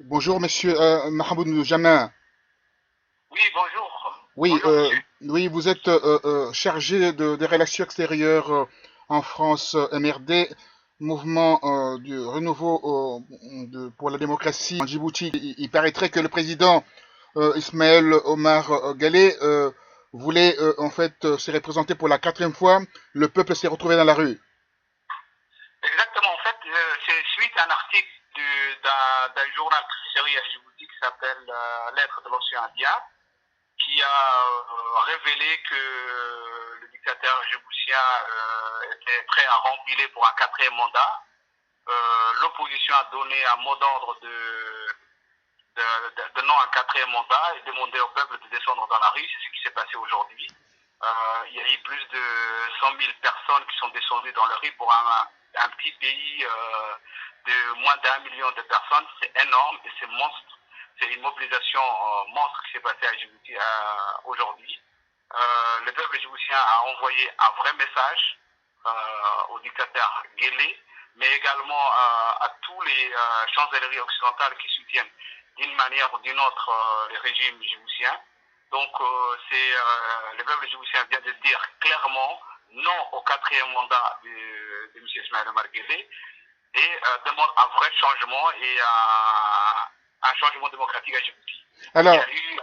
Bonjour monsieur Mahmoud Jamin. Oui, bonjour. Oui, Bonjour, monsieur. oui, vous êtes chargé des relations extérieures en France, MRD, mouvement du renouveau pour la démocratie en Djibouti. Il paraîtrait que le président Ismaël Omar Guelleh voulait en fait se représenter pour la quatrième fois. Le peuple s'est retrouvé dans la rue. Exactement. En fait, c'est suite à un article d'un journal très sérieux à Djibouti qui s'appelle Lettres de l'océan Indien, qui a révélé que le dictateur djiboutien était prêt à rempiler pour un quatrième mandat. L'opposition a donné un mot d'ordre de non à un quatrième mandat et demandé au peuple de descendre dans la rue. C'est ce qui s'est passé aujourd'hui. Il y a eu plus de 100 000 personnes qui sont descendues dans la rue pour un petit pays de moins d'1 million de personnes. C'est énorme et c'est monstre. C'est une mobilisation monstre qui s'est passée à Djibouti aujourd'hui. Le peuple djiboutien a envoyé un vrai message au dictateur Guelleh, mais également à tous les chancelleries occidentales qui soutiennent d'une manière ou d'une autre les régimes djiboutiens. Donc le peuple djiboutien vient de dire clairement non au quatrième mandat de M. Ismaël Omar Guelleh et demande un vrai changement et un changement démocratique à Djibouti. Donc il y Alors, a eu,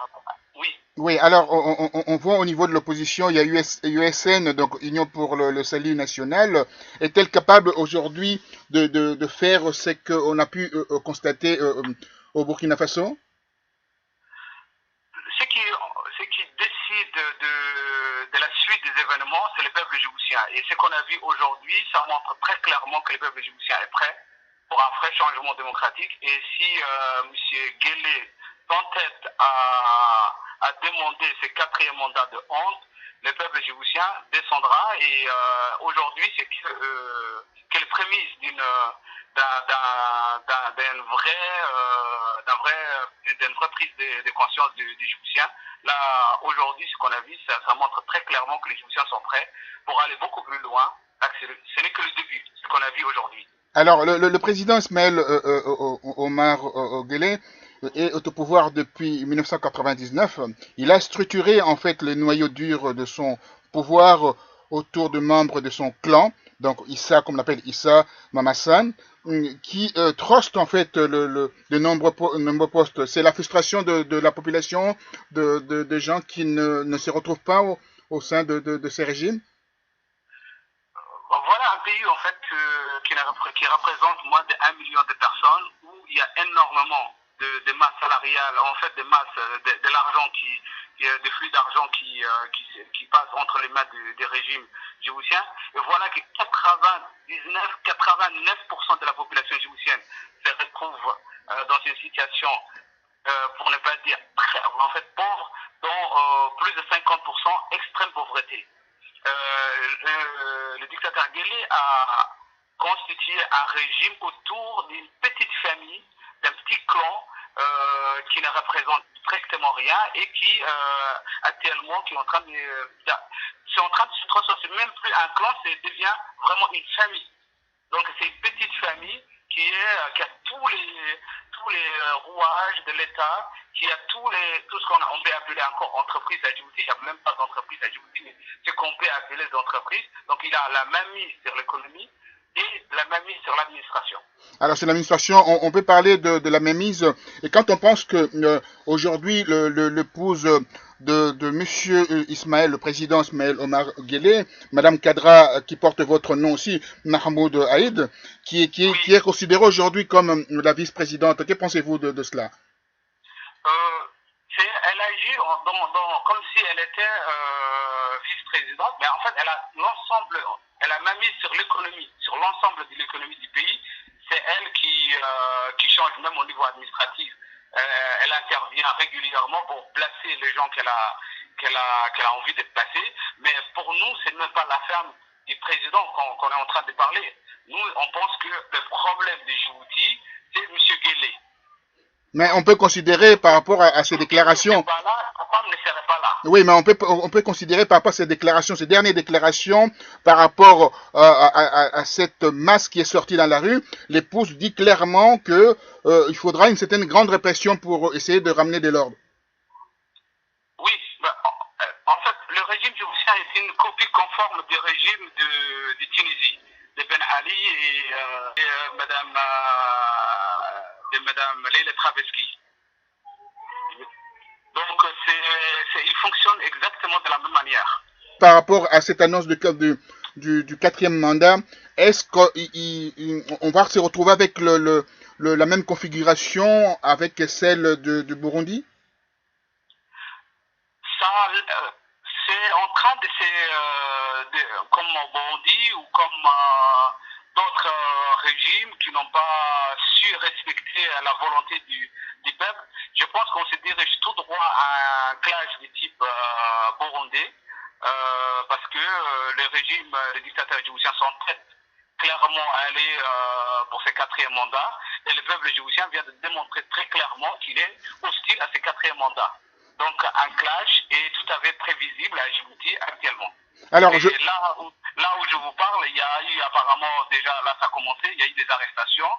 oui, oui, alors on voit au niveau de l'opposition, il y a USN, donc Union pour le Salut National. Est-elle capable aujourd'hui de faire ce qu'on a pu constater au Burkina Faso? ce qui décide de la suite des événements, c'est le peuple djiboutien. Et ce qu'on a vu aujourd'hui, ça montre très clairement que le peuple djiboutien est prêt pour un vrai changement démocratique. Et si M. Guelleh s'entête à demander ce quatrième mandat de honte, le peuple djiboutien descendra. Et aujourd'hui, c'est quelle prémisse d'une vraie prise de conscience des Djiboutiens. Là, aujourd'hui, ce qu'on a vu, ça montre très clairement que les Djiboutiens sont prêts pour aller beaucoup plus loin. Ce n'est que le début, ce qu'on a vu aujourd'hui. Alors, le président Ismaël Omar Guelleh est au pouvoir depuis 1999. Il a structuré en fait le noyau dur de son pouvoir autour de membres de son clan, donc Issa, comme on l'appelle Issa Mamassan, qui truste en fait de nombreux postes. C'est la frustration de la population, de gens qui ne se retrouvent pas au sein de ces régimes. Voilà un pays en fait qui représente moins d'1 million de personnes où il y a énormément de masse salariale, en fait de masse, de l'argent des flux d'argent qui passent entre les mains des régimes djiboutiens. Et voilà que 89% de la population djiboutienne se retrouve dans une situation, pour ne pas dire en fait pauvre, dont plus de 50% extrême pauvreté. Le dictateur Guelleh a constitué un régime autour d'une petite famille, d'un petit clan qui ne représente strictement rien et qui actuellement qui est en train de se transformer, c'est même plus un clan, c'est devient vraiment une famille. Donc c'est une petite famille qui a tous les rouages de l'État, qui a tout ce on peut appeler encore entreprise à Djibouti. Il n'y a même pas d'entreprise à Djibouti, mais ce qu'on peut appeler des entreprises. Donc il a la main mise sur l'économie et la main mise sur l'administration. Alors, sur l'administration, on peut parler de la mainmise. Et quand on pense que aujourd'hui, l'épouse de Monsieur Ismaël, le président Ismaël Omar Guelleh, Madame Kadra, qui porte votre nom aussi, Mahmoud Haïd, qui Oui, est considérée aujourd'hui comme la vice-présidente. Que pensez-vous de cela? euh, elle agit comme si elle était vice-présidente, mais en fait, elle a même mis sur l'économie, sur l'ensemble de l'économie du pays. C'est elle qui change même au niveau administratif. Elle intervient régulièrement pour placer les gens qu'elle a envie de placer. Mais pour nous, c'est même pas l'affaire du président qu'on est en train de parler. Nous, on pense que le problème de Djibouti, c'est M. Guelleh. Mais on peut considérer par rapport à ces S'il n'était déclarations. pas là, Papa ne serait pas là. Oui, mais on peut considérer par rapport à ces déclarations, ces dernières déclarations, par rapport à cette masse qui est sortie dans la rue, l'épouse dit clairement que il faudra une certaine grande répression pour essayer de ramener de l'ordre. Oui, ben, en fait, le régime djiboutien est une copie conforme du régime de Tunisie, de Ben Ali et Madame Leila Traveski. Donc, il fonctionne exactement de la même manière. Par rapport à cette annonce du quatrième mandat, est-ce qu'on va se retrouver avec la même configuration avec celle de Burundi? Ça, c'est en train comme Burundi ou comme d'autres régimes qui n'ont pas su respecter la volonté du peuple, je pense qu'on se dirige tout droit à un clash de type burundais, parce que les dictateurs djiboutiens s'entêtent clairement à aller pour ses quatrième mandats, et le peuple djiboutien vient de démontrer très clairement qu'il est hostile à ses quatrième mandats. Donc un clash est tout à fait prévisible à Djibouti actuellement. Alors, là où je vous parle, il y a eu apparemment déjà, là ça a commencé, il y a eu des arrestations.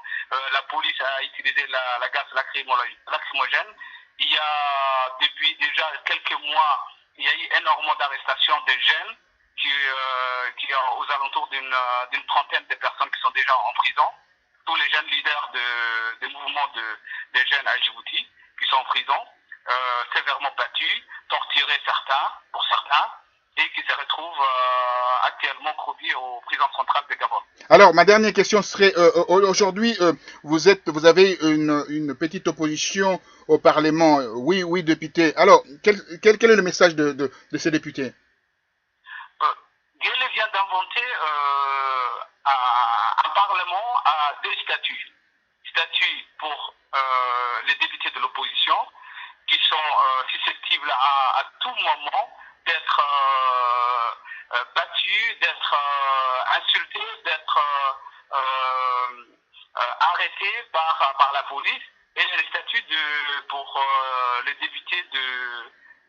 La police a utilisé la gaz lacrymogène. Il y a depuis déjà quelques mois, il y a eu énormément d'arrestations de jeunes qui aux alentours d'une trentaine de personnes qui sont déjà en prison. Tous les jeunes leaders des mouvements des jeunes à Djibouti qui sont en prison, sévèrement battus, torturés pour certains, et qui se retrouvent actuellement croupis aux prisons centrales de Gabon. Alors, ma dernière question serait, aujourd'hui, vous avez une petite opposition au Parlement, oui, député. Alors, quel est le message de ces députés? Guelleh vient d'inventer un Parlement à deux statuts. Statut pour les députés de l'opposition, qui sont susceptibles à tout moment d'être battus, d'être insultés, d'être arrêtés par la police, et le statut pour les députés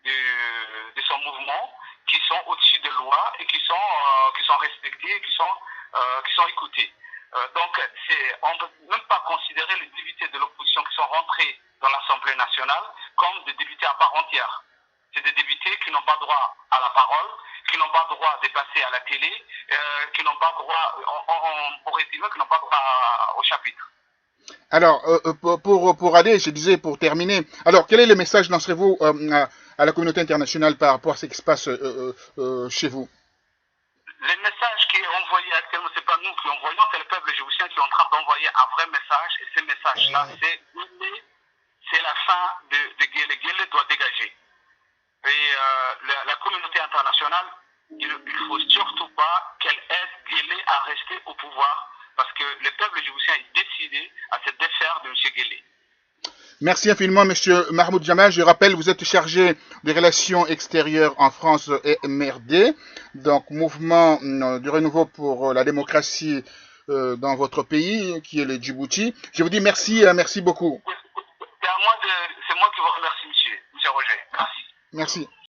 de son mouvement, qui sont au-dessus de loi et qui sont respectés, qui sont écoutés. Donc, on ne peut même pas considérer les députés de l'opposition qui sont rentrés dans l'Assemblée nationale comme des députés à part entière. C'est des députés qui n'ont pas droit à la parole, qui n'ont pas droit de passer à la télé, qui n'ont pas droit, on résume, qui n'ont pas droit au chapitre. Alors, pour aller, je disais, pour terminer, alors quel est le message lancerez-vous à la communauté internationale par rapport à ce qui se passe chez vous? Le message qui est envoyé actuellement, ce n'est pas nous qui envoyons, c'est le peuple djiboutien qui est en train d'envoyer un vrai message, et ce message-là, c'est la fin de Guelleh. Guelleh doit dégager. Et la communauté internationale, il ne faut surtout pas qu'elle aide Guelleh à rester au pouvoir, parce que le peuple djiboutien est décidé à se défaire de M. Guelleh. Merci infiniment, M. Mahmoud Jamal. Je rappelle, vous êtes chargé des relations extérieures en France et MRD, donc mouvement du renouveau pour la démocratie dans votre pays, qui est le Djibouti. Je vous dis merci, merci beaucoup. C'est moi qui vous remercie, monsieur Roger. Merci. Merci.